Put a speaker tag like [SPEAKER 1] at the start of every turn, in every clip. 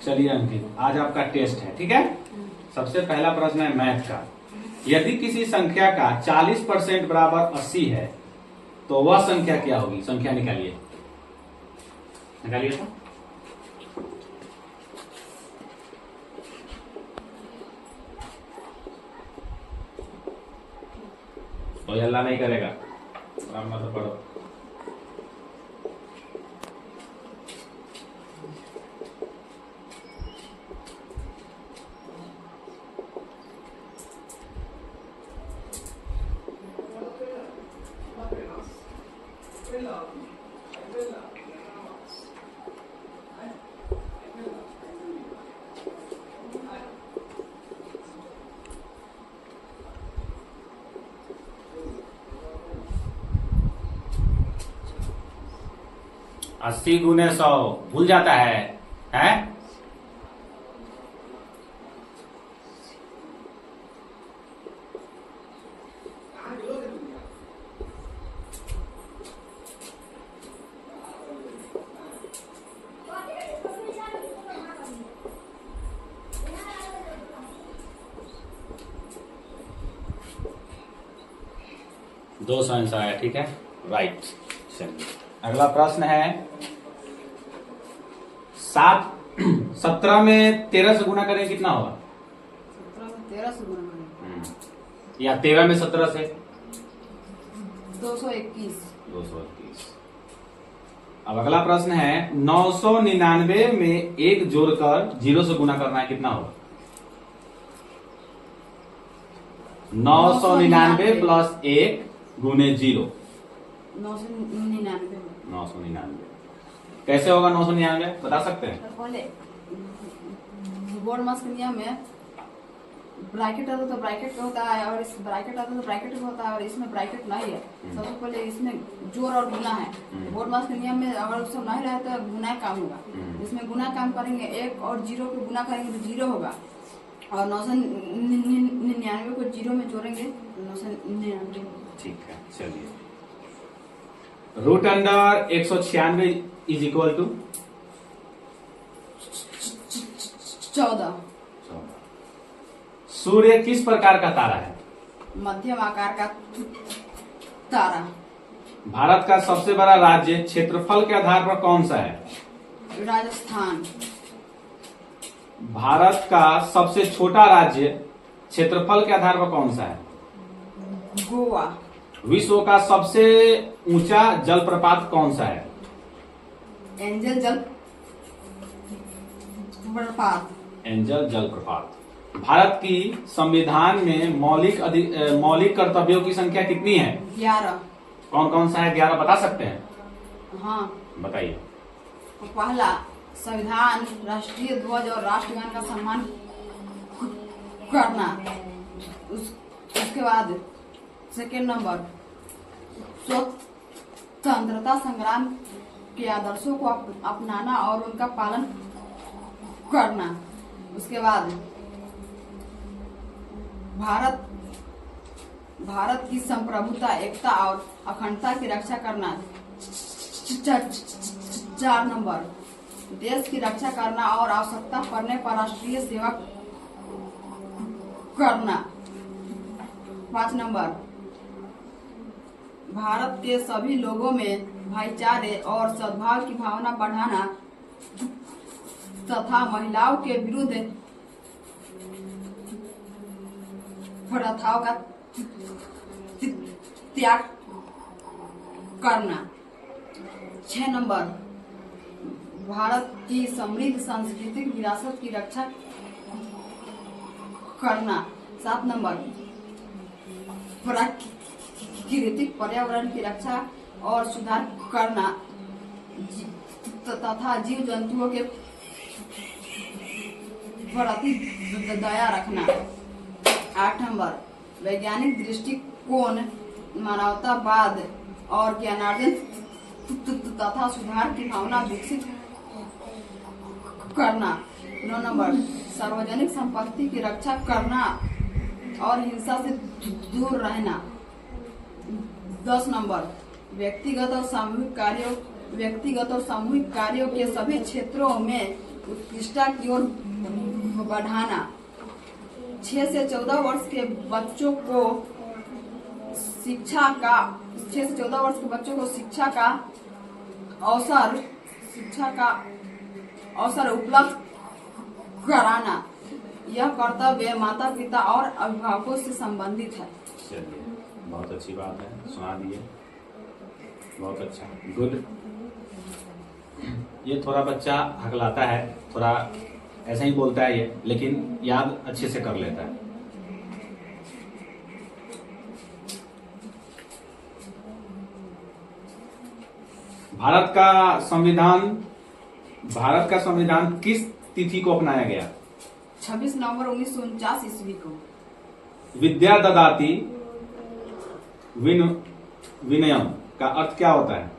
[SPEAKER 1] चलिए अंकित, आज आपका टेस्ट है, ठीक है। सबसे पहला प्रश्न है मैथ का। यदि किसी संख्या का 40% बराबर 80 है तो वह संख्या क्या होगी? संख्या निकालिए, निकालिए तो अल्लाह नहीं करेगा, आराम से पढ़ो। अस्सी गुने 100 भूल जाता है, हैं? दो सौ आंसर आया, ठीक है, राइट। चलिए अगला प्रश्न है 17 में 13 से गुना करें कितना होगा?
[SPEAKER 2] 17 में 13 से गुना करें
[SPEAKER 1] या 13 में 17 से
[SPEAKER 2] 221।
[SPEAKER 1] 221। अब अगला प्रश्न है 999 में 1 जोड़कर 0 से गुना करना है, कितना होगा? 999 प्लस 1 गुने 0।
[SPEAKER 2] 999
[SPEAKER 1] 999 कैसे होगा? 999 बता सकते हैं?
[SPEAKER 2] पहले बोर्ड मास के नियम में ब्रैकेट आता तो ब्रैकेट का होता है, और इस ब्रैकेट आता तो ब्रैकेट का होता है, और इसमें ब्रैकेट नहीं है। सबसे पहले इसमें जोड़ और गुना है। बोर्ड मास के नियम में अगर उसको नहीं रहे तो गुना काम होगा। इसमें गुना काम करेंगे, 1 और 0 को गुना करेंगे तो 0 होगा, और 999 को 0 में जोड़ेंगे 999।
[SPEAKER 1] ठीक है, चलिए root under 196 is equal to
[SPEAKER 2] 14।
[SPEAKER 1] सूर्य किस प्रकार का तारा है?
[SPEAKER 2] मध्यम आकार का तारा।
[SPEAKER 1] भारत का सबसे बड़ा राज्य क्षेत्रफल के आधार पर कौन सा है?
[SPEAKER 2] राजस्थान।
[SPEAKER 1] भारत का सबसे छोटा राज्य क्षेत्रफल के आधार पर कौन सा है?
[SPEAKER 2] गोवा।
[SPEAKER 1] विश्व का सबसे ऊंचा जलप्रपात कौन सा है?
[SPEAKER 2] एंजल जलप्रपात।
[SPEAKER 1] एंजल जलप्रपात। भारत की संविधान में मौलिक कर्तव्यों की संख्या कितनी है?
[SPEAKER 2] 11।
[SPEAKER 1] कौन कौन सा है? 11 बता सकते हैं?
[SPEAKER 2] हाँ,
[SPEAKER 1] बताइए।
[SPEAKER 2] पहला संविधान, राष्ट्रीय ध्वज और राष्ट्रगान का सम्मान करना। उसके बाद सेकेंड नंबर, स्वतंत्रता संग्राम के आदर्शों को अपनाना और उनका पालन करना। उसके बाद भारत की संप्रभुता, एकता और अखंडता की रक्षा करना। 4 नंबर, देश की रक्षा करना और आवश्यकता पड़ने पर राष्ट्रीय सेवा करना। 5 नंबर, भारत के सभी लोगों में भाईचारे और सद्भाव की भावना बढ़ाना तथा महिलाओं के विरुद्ध प्रथाओं का त्याग करना। 6 नंबर, भारत की समृद्ध सांस्कृतिक विरासत की रक्षा करना। 7 नंबर, प्राकृतिक पर्यावरण की रक्षा और सुधार करना तथा जीव जंतुओं के प्रति दया रखना। 8 नंबर, वैज्ञानिक दृष्टिकोण, मानवतावाद और ज्ञानार्जन तथा सुधार की भावना विकसित करना। 9 नंबर, सार्वजनिक संपत्ति की रक्षा करना और हिंसा से दूर रहना। 10 नंबर, व्यक्तिगत और सामूहिक कार्यों के सभी क्षेत्रों में उत्कृष्टता की ओर बढ़ाना। 6 से 14 वर्ष के बच्चों को शिक्षा का 6 से 14 वर्ष के बच्चों को शिक्षा का अवसर उपलब्ध कराना। यह कर्तव्य माता पिता और अभिभावकों से संबंधित है।
[SPEAKER 1] चलिए, बहुत अच्छी बात है, सुना दिए, बहुत अच्छा, गुड। ये थोड़ा बच्चा हकलाता है, थोड़ा ऐसा ही बोलता है ये, लेकिन याद अच्छे से कर लेता है। भारत का संविधान किस तिथि को अपनाया गया?
[SPEAKER 2] 26 नवंबर 1949 ईस्वी को।
[SPEAKER 1] विद्या ददाति विनयम का अर्थ क्या होता है?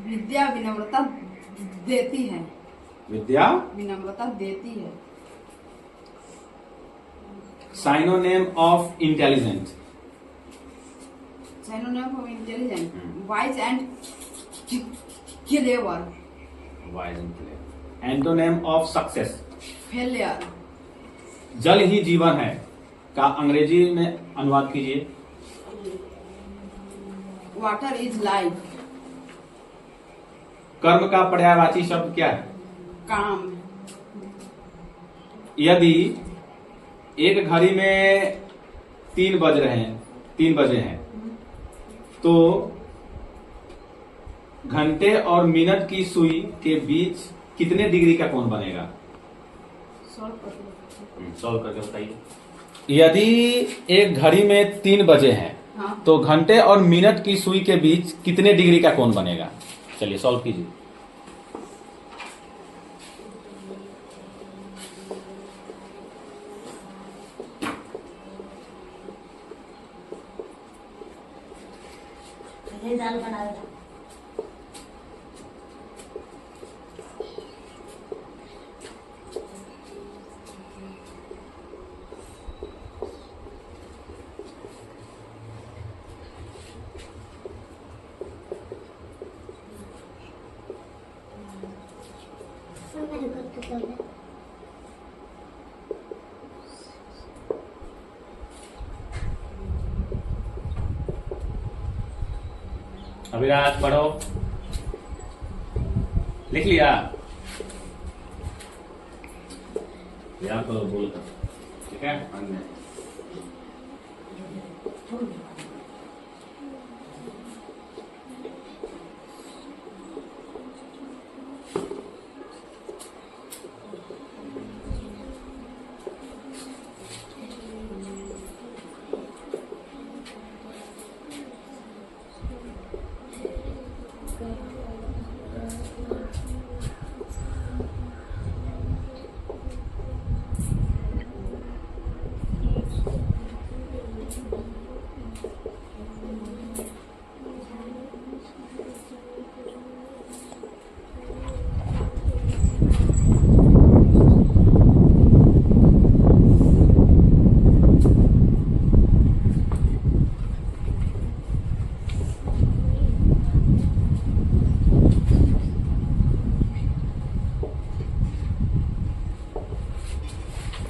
[SPEAKER 2] विद्या विनम्रता देती है।
[SPEAKER 1] विद्या
[SPEAKER 2] विनम्रता देती है।
[SPEAKER 1] Synonym of intelligent.
[SPEAKER 2] Synonym of intelligent, wise and clever.
[SPEAKER 1] Wise and clever. Antonym of success.
[SPEAKER 2] Failure.
[SPEAKER 1] जल ही जीवन है का अंग्रेजी में अनुवाद कीजिए।
[SPEAKER 2] Water is life.
[SPEAKER 1] कर्म का पर्यायवाची शब्द क्या है?
[SPEAKER 2] काम।
[SPEAKER 1] यदि एक घड़ी में 3 बजे हैं तो घंटे और मिनट की सुई के बीच कितने डिग्री का कोण बनेगा? सॉल्व करके बताइए। यदि एक घड़ी में 3 बजे हैं,
[SPEAKER 2] हाँ।
[SPEAKER 1] तो घंटे और मिनट की सुई के बीच कितने डिग्री का कोण बनेगा? चलिए सॉल्व कीजिए।
[SPEAKER 3] दाल बना दो।
[SPEAKER 1] अभिराज पढ़ो, लिख लिया? याद करो, बोल कर, ठीक है?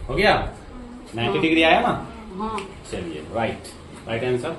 [SPEAKER 1] हो गया? 90 डिग्री आया ना?
[SPEAKER 2] हाँ।
[SPEAKER 1] चलिए, राइट आंसर।